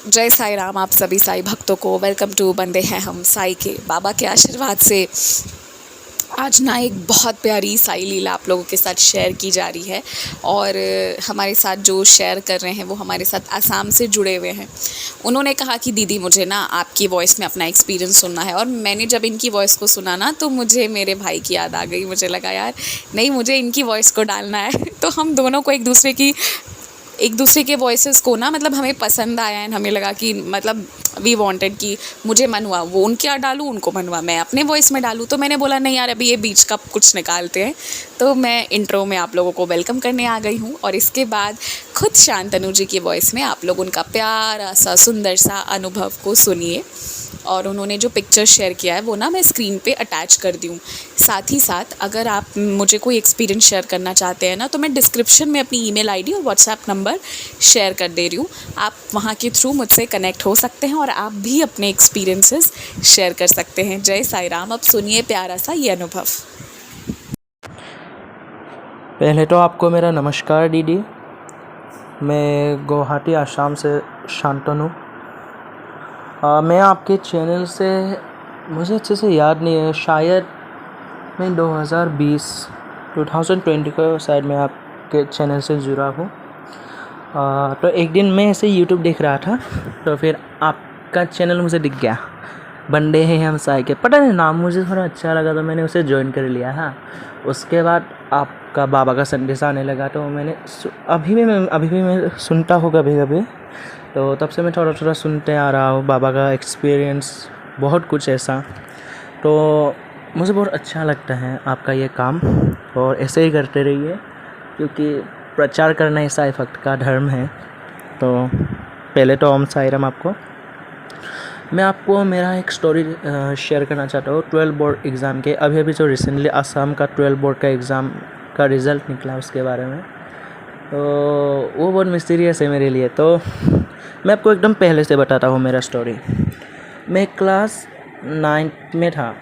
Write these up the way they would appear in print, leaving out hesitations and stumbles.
जय साई राम। आप सभी साई भक्तों को वेलकम टू बंदे हैं हम साई के। बाबा के आशीर्वाद से आज ना एक बहुत प्यारी साई लीला आप लोगों के साथ शेयर की जा रही है। और हमारे साथ जो शेयर कर रहे हैं वो हमारे साथ आसाम से जुड़े हुए हैं। उन्होंने कहा कि दीदी मुझे ना आपकी वॉइस में अपना एक्सपीरियंस सुनना है। और मैंने जब इनकी वॉइस को सुना ना तो मुझे मेरे भाई की याद आ गई। मुझे लगा यार नहीं, मुझे इनकी वॉइस को डालना है। तो हम दोनों को एक दूसरे के वॉइसेस को ना मतलब हमें पसंद आया एंड हमें लगा कि मतलब वी वांटेड कि मुझे मन हुआ वो उनके डालूँ, उनको मन हुआ मैं अपने वॉइस में डालूँ। तो मैंने बोला नहीं यार, अभी ये बीच का कुछ निकालते हैं। तो मैं इंट्रो में आप लोगों को वेलकम करने आ गई हूँ और इसके बाद खुद शांतनु जी की वॉइस में आप लोग उनका प्यारा सा सुंदर सा अनुभव को सुनिए। और उन्होंने जो पिक्चर शेयर किया है वो ना मैं स्क्रीन पे अटैच कर दी हूँ। साथ ही साथ अगर आप मुझे कोई एक्सपीरियंस शेयर करना चाहते हैं ना तो मैं डिस्क्रिप्शन में अपनी ईमेल आईडी और व्हाट्सएप नंबर शेयर कर दे रही हूँ। आप वहाँ के थ्रू मुझसे कनेक्ट हो सकते हैं और आप भी अपने एक्सपीरियंसेस शेयर कर सकते हैं। जय साई राम। अब सुनिए प्यारा सा ये अनुभव। पहले तो आपको मेरा नमस्कार दीदी। मैं गुवाहाटी आसाम से शांतनु। मैं आपके चैनल से, मुझे अच्छे से याद नहीं है, शायद मैं 2020 का शायद मैं आपके चैनल से जुड़ा हूँ। तो एक दिन मैं ऐसे यूट्यूब देख रहा था तो फिर आपका चैनल मुझे दिख गया, बंदे हैं हम साई के। पता नहीं नाम मुझे थोड़ा अच्छा लगा तो मैंने उसे ज्वाइन कर लिया। हाँ, उसके बाद आपका बाबा का संदेश आने लगा तो मैंने अभी भी मैं सुनता हूँ कभी कभी। तो तब से मैं थोड़ा थोड़ा सुनते आ रहा हूँ बाबा का एक्सपीरियंस, बहुत कुछ ऐसा। तो मुझे बहुत अच्छा लगता है आपका ये काम और ऐसे ही करते रहिए, क्योंकि प्रचार करना ही साई भक्त का धर्म है। तो पहले तो ओम साई राम। मैं आपको मेरा एक स्टोरी शेयर करना चाहता हूँ 12 बोर्ड एग्ज़ाम के। अभी जो रिसेंटली आसाम का 12 बोर्ड का एग्ज़ाम का रिज़ल्ट निकला उसके बारे में। तो वो बहुत मिस्टीरियस है मेरे लिए। तो मैं आपको एकदम पहले से बताता हूँ मेरा स्टोरी। मैं क्लास 9 में था।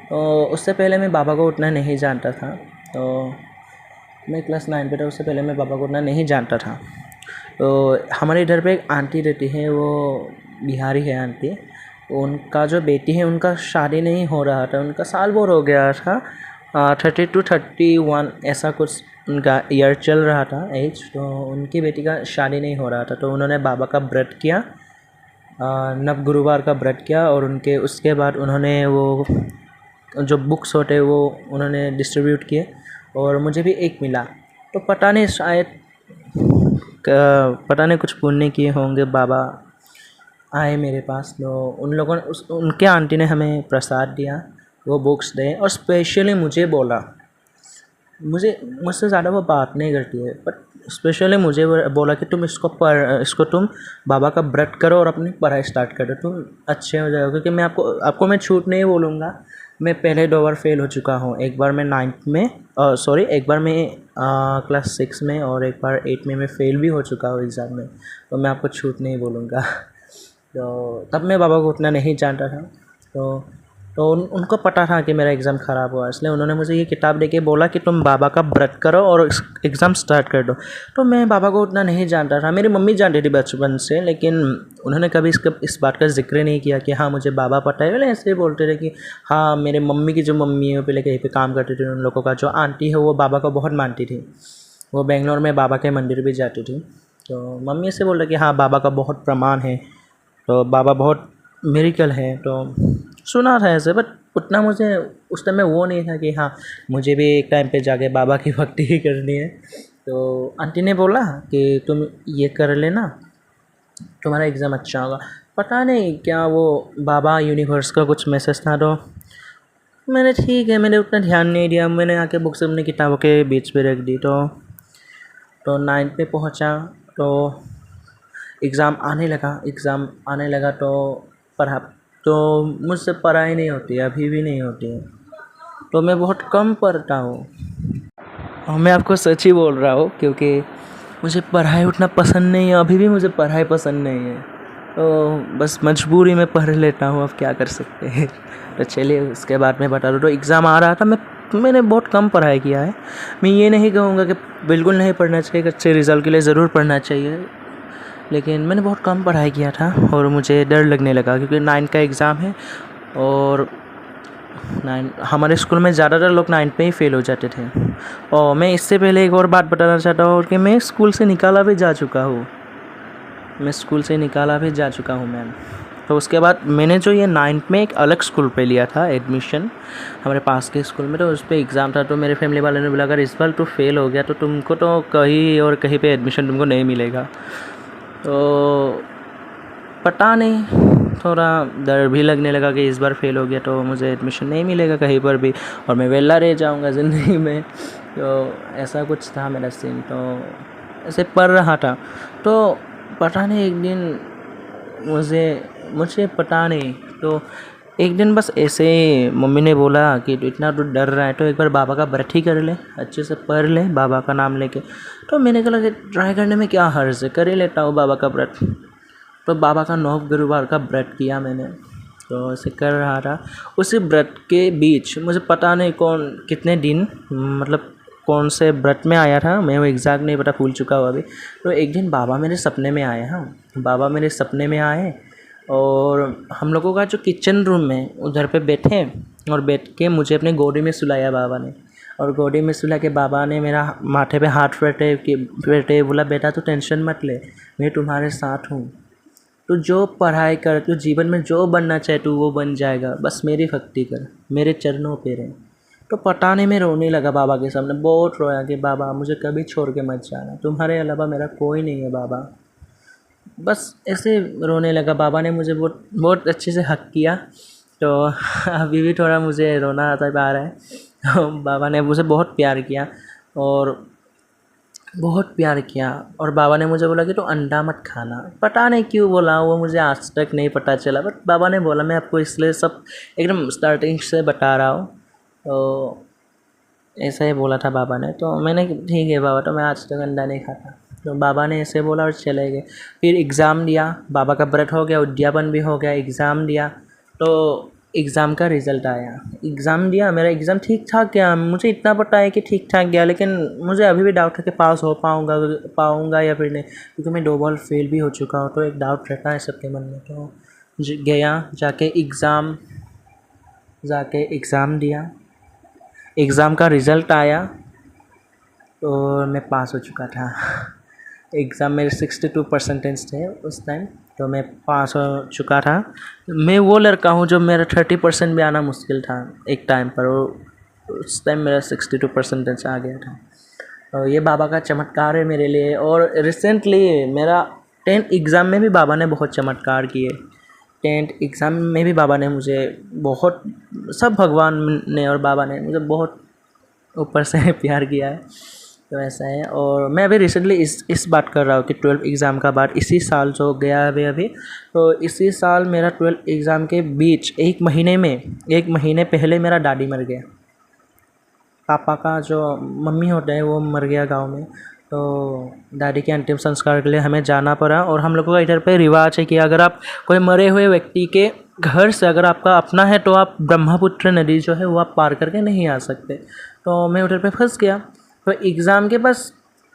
तो उससे पहले मैं बाबा को उतना नहीं जानता था। तो मैं क्लास 9 पे था, उससे पहले मैं बाबा को उतना नहीं जानता था। तो हमारे इधर पे एक आंटी रहती है, वो बिहारी है आंटी। उनका जो बेटी है उनका शादी नहीं हो रहा था, उनका साल भर हो गया था, 30 to 31 ऐसा कुछ उनका ईयर चल रहा था एज। तो उनकी बेटी का शादी नहीं हो रहा था तो उन्होंने बाबा का व्रत किया, नव गुरुवार का व्रत किया। और उसके बाद उन्होंने वो जो बुक्स होते वो उन्होंने डिस्ट्रीब्यूट किए और मुझे भी एक मिला। तो पता नहीं शायद कुछ पुण्य किए होंगे, बाबा आए मेरे पास। तो उन लोगों ने उनके आंटी ने हमें प्रसाद दिया, वो बुक्स दे और स्पेशली मुझे बोला, मुझसे ज़्यादा वो बात नहीं करती है, बट स्पेशली मुझे बोला कि तुम इसको तुम बाबा का व्रत करो और अपनी पढ़ाई स्टार्ट करो, तुम अच्छे हो जाओगे। क्योंकि मैं आपको मैं छूट नहीं बोलूँगा। मैं पहले 2 बार फेल हो चुका हूँ। एक बार मैं 9th में एक बार मैं क्लास 6 में और एक बार 8 में मैं फेल भी हो चुका हूँ एग्ज़ाम में। तो मैं आपको छूट नहीं बोलूँगा। तो तब मैं बाबा को उतना नहीं जानता था। तो उनको पता था कि मेरा एग्ज़ाम ख़राब हुआ, इसलिए उन्होंने मुझे ये किताब देके बोला कि तुम बाबा का व्रत करो और एग्ज़ाम स्टार्ट कर दो। तो मैं बाबा को उतना नहीं जानता था। मेरी मम्मी जानती थी बचपन से, लेकिन उन्होंने कभी इस बात का जिक्र नहीं किया कि हाँ मुझे बाबा पता है। ऐसे ही बोलते थे कि हाँ, मेरे मम्मी की जो मम्मी है वो पहले कहीं पे काम करती थी, उन लोगों का जो आंटी है वो बाबा को बहुत मानती थी। वो बेंगलोर में बाबा के मंदिर भी जाती थी। तो मम्मी से बोल रहे कि हाँ बाबा का बहुत प्रमाण है, तो बाबा बहुत मिरेकल है। तो सुना था ऐसे, बट उतना मुझे उस टाइम में वो नहीं था कि हाँ मुझे भी एक टाइम पे जाके बाबा की भक्ति ही करनी है। तो आंटी ने बोला कि तुम ये कर लेना, तुम्हारा एग्ज़ाम अच्छा होगा। पता नहीं क्या वो बाबा यूनिवर्स का कुछ मैसेज था। तो मैंने ठीक है, मैंने उतना ध्यान नहीं दिया। मैंने आके बुक्स अपनी किताबों के बीच पे रख दी। तो 9th पे पहुँचा तो एग्ज़ाम आने लगा तो मुझसे पढ़ाई नहीं होती है, अभी भी नहीं होती है। तो मैं बहुत कम पढ़ता हूँ और मैं आपको सच ही बोल रहा हूँ, क्योंकि मुझे पढ़ाई उतना पसंद नहीं है। अभी भी मुझे पढ़ाई पसंद नहीं है, तो बस मजबूरी में पढ़ लेता हूँ, अब क्या कर सकते हैं। तो चलिए उसके बाद मैं बता दूँ। तो एग्ज़ाम आ रहा था, मैंने बहुत कम पढ़ाई किया है। मैं ये नहीं कहूँगा कि बिल्कुल नहीं पढ़ना चाहिए, अच्छे रिज़ल्ट के लिए ज़रूर पढ़ना चाहिए। लेकिन मैंने बहुत कम पढ़ाई किया था और मुझे डर लगने लगा क्योंकि 9 का एग्ज़ाम है और 9 हमारे स्कूल में ज़्यादातर लोग 9 पे ही फ़ेल हो जाते थे। और मैं इससे पहले एक और बात बताना चाहता हूँ कि मैं स्कूल से निकाला भी जा चुका हूँ। मैम। तो उसके बाद मैंने जो ये 9th में एक अलग स्कूल पे लिया था एडमिशन, हमारे पास के स्कूल में। तो उस पर एग्ज़ाम था, तो मेरे फैमिली वालों ने बोला अगर इस बार तू फेल हो गया तो तुमको तो कहीं और कहीं पे एडमिशन तुमको नहीं मिलेगा। तो पता नहीं, थोड़ा डर भी लगने लगा कि इस बार फेल हो गया तो मुझे एडमिशन नहीं मिलेगा कहीं पर भी और मैं वेला रह जाऊंगा ज़िंदगी में। तो ऐसा कुछ था मेरा सीन। तो ऐसे पढ़ रहा था तो पता नहीं एक दिन मुझे पता नहीं, तो एक दिन बस ऐसे मम्मी ने बोला कि तू इतना तो डर रहा है तो एक बार बाबा का व्रत ही कर ले, अच्छे से पढ़ ले बाबा का नाम लेके। तो मैंने कहा कि ट्राई करने में क्या हर्ज है, कर ही लेता हूँ बाबा का व्रत। तो बाबा का 9 गुरुवार का व्रत किया मैंने, तो ऐसे कर रहा था। उसी व्रत के बीच मुझे पता नहीं कितने दिन, मतलब कौन से व्रत में आया था, मैं वो एग्जैक्ट नहीं पता, भूल चुका हूँ अभी। तो एक दिन बाबा मेरे सपने में आए। हाँ, बाबा मेरे सपने में आए और हम लोगों का जो किचन रूम है उधर पे बैठे और बैठ के मुझे अपने गोदी में सुलाया बाबा ने। और गोदी में सुला के बाबा ने मेरा माथे पे हाथ फेरते बोला बेटा तू टेंशन मत ले, मैं तुम्हारे साथ हूँ, तू जो पढ़ाई कर, तू जीवन में जो बनना चाहे तू वो बन जाएगा, बस मेरी भक्ति कर, मेरे चरणों पे रह। तो पता नहीं मैं रोने लगा बाबा के सामने, बहुत रोया कि बाबा मुझे कभी छोड़ के मत जाना, तुम्हारे अलावा मेरा कोई नहीं है बाबा। बस ऐसे रोने लगा। बाबा ने मुझे बहुत बहुत अच्छे से हक किया। तो अभी भी थोड़ा मुझे रोना आता आ रहा है। तो बाबा ने मुझे बहुत प्यार किया और बाबा ने मुझे बोला कि तो अंडा मत खाना। पता नहीं क्यों बोला, वो मुझे आज तक नहीं पता चला, बट बाबा ने बोला। मैं आपको इसलिए सब एकदम स्टार्टिंग से बता रहा हूँ। तो ऐसा ही बोला था बाबा ने। तो मैंने ठीक है बाबा, तो मैं आज तक अंडा नहीं खाता। तो बाबा ने ऐसे बोला और चले गए। फिर एग्ज़ाम दिया, बाबा का व्रत हो गया, उद्यापन भी हो गया, एग्ज़ाम दिया। तो एग्ज़ाम का रिज़ल्ट आया, एग्ज़ाम दिया, मेरा एग्ज़ाम ठीक ठाक गया। मुझे इतना पता है कि ठीक ठाक गया, लेकिन मुझे अभी भी डाउट है कि पास हो पाऊँगा या फिर नहीं, क्योंकि मैं 2 बार फेल भी हो चुका हूँ। तो एक डाउट रहता है सबके मन में। तो गया, जाके एग्ज़ाम दिया, एग्ज़ाम का रिज़ल्ट आया और मैं पास हो चुका था। एग्ज़ाम मेरे 62 परसेंटेज थे उस टाइम, तो मैं पास हो चुका था। मैं वो लड़का हूँ जो मेरा 30% भी आना मुश्किल था एक टाइम पर, और उस टाइम मेरा 62 परसेंटेज आ गया था। और ये बाबा का चमत्कार है मेरे लिए। और रिसेंटली मेरा 10th एग्ज़ाम में भी बाबा ने बहुत चमत्कार किए। 10th एग्ज़ाम में भी बाबा ने मुझे बहुत, सब भगवान ने और बाबा ने मुझे बहुत ऊपर से प्यार किया है। तो ऐसा है। और मैं अभी रिसेंटली इस बात कर रहा हूँ कि 12th एग्ज़ाम का बात, इसी साल जो गया है अभी, तो इसी साल मेरा 12th एग्ज़ाम के बीच एक महीने पहले मेरा दादी मर गया। पापा का जो मम्मी होते हैं वो मर गया गांव में। तो दादी के अंतिम संस्कार के लिए हमें जाना पड़ा। और हम लोगों का इधर पे रिवाज है कि अगर आप कोई मरे हुए व्यक्ति के घर से अगर आपका अपना है तो आप ब्रह्मपुत्र नदी जो है वो आप पार करके नहीं आ सकते। तो मैं उधर पे फंस गया। तो एग्ज़ाम के बस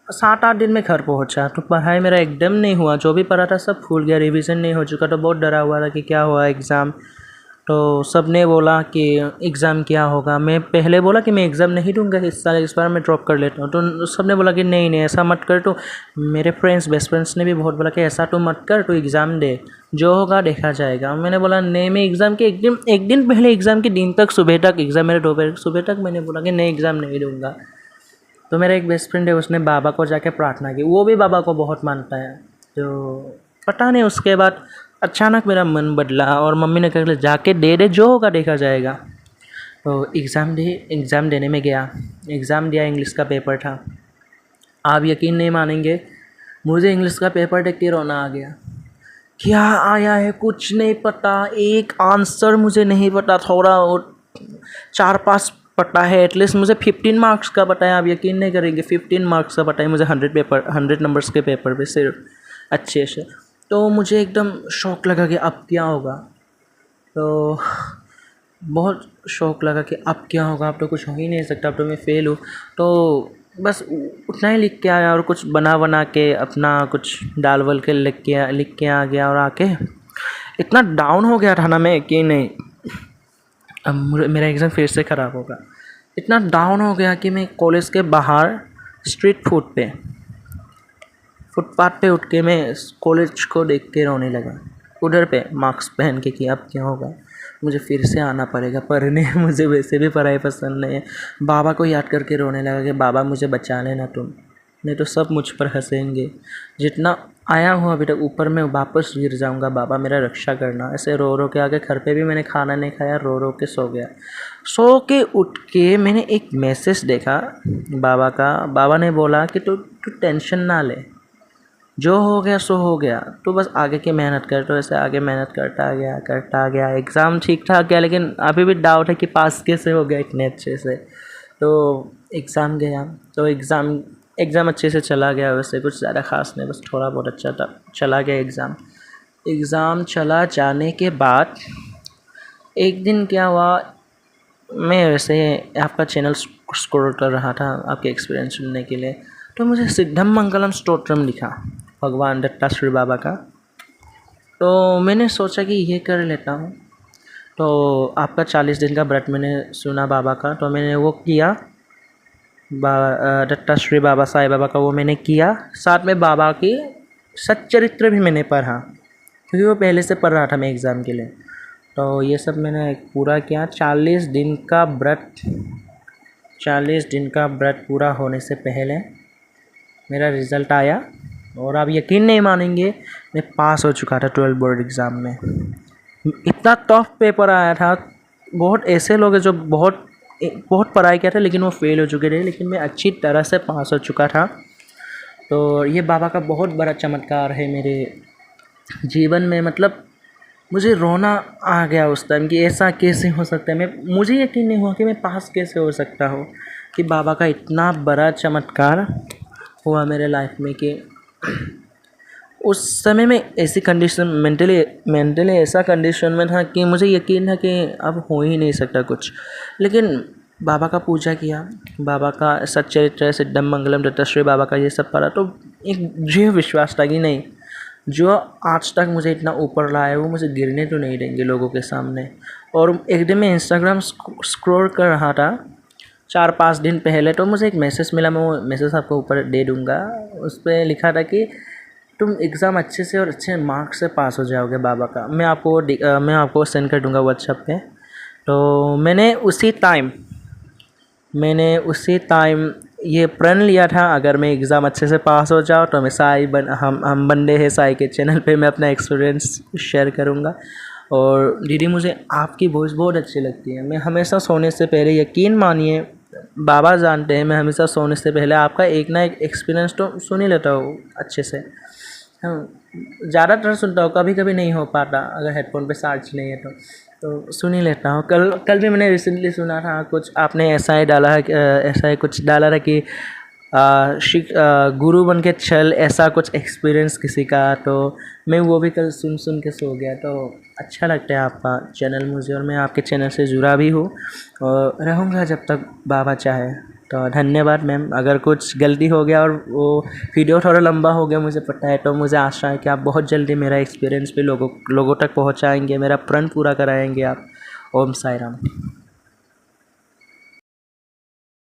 7-8 दिन में घर पहुंचा। तो पढ़ाई मेरा एकदम नहीं हुआ, जो भी पढ़ा था सब भूल गया, रिवीजन नहीं हो चुका। तो बहुत डरा हुआ था कि क्या हुआ एग्ज़ाम। तो सब ने बोला कि एग्ज़ाम क्या होगा। मैं पहले बोला कि मैं एग्ज़ाम नहीं दूंगा इस साल, इस बार मैं ड्रॉप कर लेता हूँ। तो सब ने बोला कि नहीं ऐसा मत कर। तो मेरे बेस्ट फ्रेंड्स ने भी बहुत बोला कि ऐसा तो मत कर, तो एग्ज़ाम दे, जो होगा देखा जाएगा। मैंने बोला नहीं, मैं एग्ज़ाम के एक दिन पहले, एग्ज़ाम के दिन तक, सुबह तक एग्ज़ाम मेरे 2 बजे सुबह तक, मैंने बोला कि नहीं एग्ज़ाम नहीं दूँगा। तो मेरा एक बेस्ट फ्रेंड है, उसने बाबा को जाके प्रार्थना की। वो भी बाबा को बहुत मानता है। तो पता नहीं उसके बाद अचानक मेरा मन बदला और मम्मी ने कहा जाके दे दे, जो होगा देखा जाएगा। तो एग्ज़ाम देने में गया, एग्ज़ाम दिया, इंग्लिश का पेपर था। आप यकीन नहीं मानेंगे, मुझे इंग्लिश का पेपर देख के रोना आ गया। क्या आया है कुछ नहीं पता, एक आंसर मुझे नहीं पता, थोड़ा और 4-5 पता है। एटलीस्ट मुझे 15 मार्क्स का पता है। आप यकीन नहीं करेंगे, 15 मार्क्स का पता है मुझे 100 नंबर्स के पेपर पे सिर्फ, अच्छे से। तो मुझे एकदम शौक लगा कि अब क्या होगा। तो बहुत शौक लगा कि अब क्या होगा, अब तो कुछ हो ही नहीं सकता, अब तो मैं फ़ेल हूँ। तो बस उतना ही लिख के आया और कुछ बना के अपना कुछ डाल वल के लिख के आ गया। और आके इतना डाउन हो गया था ना मैं कि नहीं, अब मेरा एग्ज़ाम फिर से ख़राब होगा। इतना डाउन हो गया कि मैं कॉलेज के बाहर स्ट्रीट फुटपाथ पे उठ के मैं कॉलेज को देख के रोने लगा, उधर पे मास्क पहन के कि अब क्या होगा, मुझे फिर से आना पड़ेगा पढ़ने। मुझे वैसे भी पढ़ाई पसंद नहीं है। बाबा को याद करके रोने लगा कि बाबा मुझे बचा लेना तुम, नहीं तो सब मुझ पर हंसेंगे। जितना आया हूँ अभी तक ऊपर में वापस गिर जाऊँगा, बाबा मेरा रक्षा करना। ऐसे रो रो के आके घर पे भी मैंने खाना नहीं खाया, रो रो के सो गया। सो के उठ के मैंने एक मैसेज देखा बाबा का। बाबा ने बोला कि तू टेंशन ना ले, जो हो गया सो हो गया, तो बस आगे की मेहनत कर। तो ऐसे आगे मेहनत करता गया। एग्ज़ाम ठीक ठाक गया, लेकिन अभी भी डाउट है कि पास कैसे हो गया इतने अच्छे से। तो एग्ज़ाम गया, तो एग्ज़ाम अच्छे से चला गया। वैसे कुछ ज़्यादा ख़ास नहीं, बस थोड़ा बहुत अच्छा था, चला गया एग्ज़ाम चला जाने के बाद एक दिन क्या हुआ, मैं वैसे आपका चैनल स्क्रॉल कर रहा था आपके एक्सपीरियंस सुनने के लिए, तो मुझे सिद्धम मंगलम स्तोत्रम लिखा भगवान दत्ताश्री बाबा का। तो मैंने सोचा कि ये कर लेता हूँ। तो आपका 40 दिन का व्रत मैंने सुना बाबा का, तो मैंने वो किया। दत्ताश्री बाबा साईं बाबा का वो मैंने किया। साथ में बाबा की सच्चरित्र भी मैंने पढ़ा, क्योंकि वो पहले से पढ़ रहा था मैं एग्ज़ाम के लिए। तो ये सब मैंने पूरा किया। 40 दिन का व्रत पूरा होने से पहले मेरा रिज़ल्ट आया, और आप यकीन नहीं मानेंगे, मैं पास हो चुका था 12 बोर्ड एग्ज़ाम में। इतना टफ पेपर आया था। बहुत ऐसे लोग हैं जो बहुत पढ़ाई किया था लेकिन वो फेल हो चुके थे, लेकिन मैं अच्छी तरह से पास हो चुका था। तो ये बाबा का बहुत बड़ा चमत्कार है मेरे जीवन में। मतलब मुझे रोना आ गया उस टाइम कि ऐसा कैसे हो सकता है। मुझे यकीन नहीं हुआ कि मैं पास कैसे हो सकता हूँ, कि बाबा का इतना बड़ा चमत्कार हुआ मेरे लाइफ में। कि उस समय में ऐसी कंडीशन मेंटली ऐसा कंडीशन में था कि मुझे यकीन है कि अब हो ही नहीं सकता कुछ। लेकिन बाबा का पूजा किया, बाबा का सच्चरित्र सिद्धम मंगलम दत्ताश्री बाबा का ये सब पढ़ा, तो एक दृढ़ विश्वास था कि नहीं, जो आज तक मुझे इतना ऊपर लाया है वो मुझे गिरने तो नहीं देंगे लोगों के सामने। और एक दिन मैं इंस्टाग्राम स्क्रॉल कर रहा था 4-5 दिन पहले, तो मुझे एक मैसेज मिला। मैं वो मैसेज आपको ऊपर दे दूँगा। उस पर लिखा था कि तुम एग्ज़ाम अच्छे से और अच्छे मार्क्स से पास हो जाओगे बाबा का। मैं आपको सेंड कर दूँगा व्हाट्सएप पे। तो मैंने उसी टाइम ये प्रण लिया था, अगर मैं एग्ज़ाम अच्छे से पास हो जाऊँ तो मैं हम बंदे हैं साई के चैनल पे मैं अपना एक्सपीरियंस शेयर करूँगा। और दीदी मुझे आपकी वॉइस बहुत अच्छी लगती है। मैं हमेशा सोने से पहले, यकीन मानिए बाबा जानते हैं, मैं हमेशा सोने से पहले आपका एक ना एक एक्सपीरियंस तो सुन ही लेता हूँ अच्छे से। ज़्यादातर सुनता हूँ, कभी कभी नहीं हो पाता अगर हेडफोन पे चार्ज नहीं है तो सुन ही लेता हूँ। कल भी मैंने रिसेंटली सुना था कुछ, आपने ऐसा ही कुछ डाला था कि गुरु बन के चल, ऐसा कुछ एक्सपीरियंस किसी का। तो मैं वो भी कल सुन के सो गया। तो अच्छा लगता है आपका चैनल मुझे, और मैं आपके चैनल से जुड़ा भी हूँ और रहूँगा जब तक बाबा चाहे। तो धन्यवाद मैम। अगर कुछ गलती हो गया और वो वीडियो थोड़ा लंबा हो गया मुझे पता है, तो मुझे आशा है कि आप बहुत जल्दी मेरा एक्सपीरियंस भी लोगों तक पहुँचाएँगे, मेरा प्रण पूरा कराएँगे आप। ओम साई राम।